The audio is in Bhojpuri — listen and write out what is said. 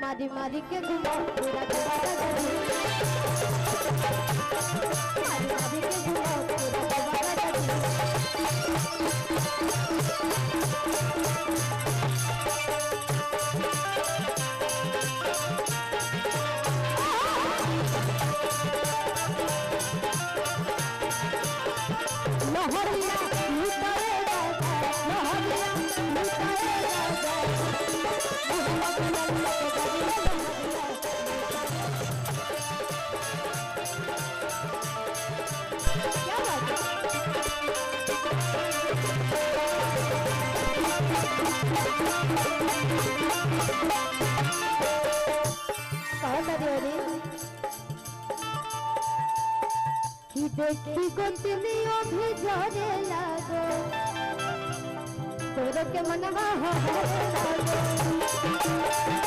मारी मारी के घुमाओ पूरा दीवाना गली मारी मारी के घुमाओ पूरा दीवाना गली लोहरिया लुटाए राजा लोहरिया लुटाए राजा देखी गोतनी भी झरे लागो तोरे के मनवा हो लागो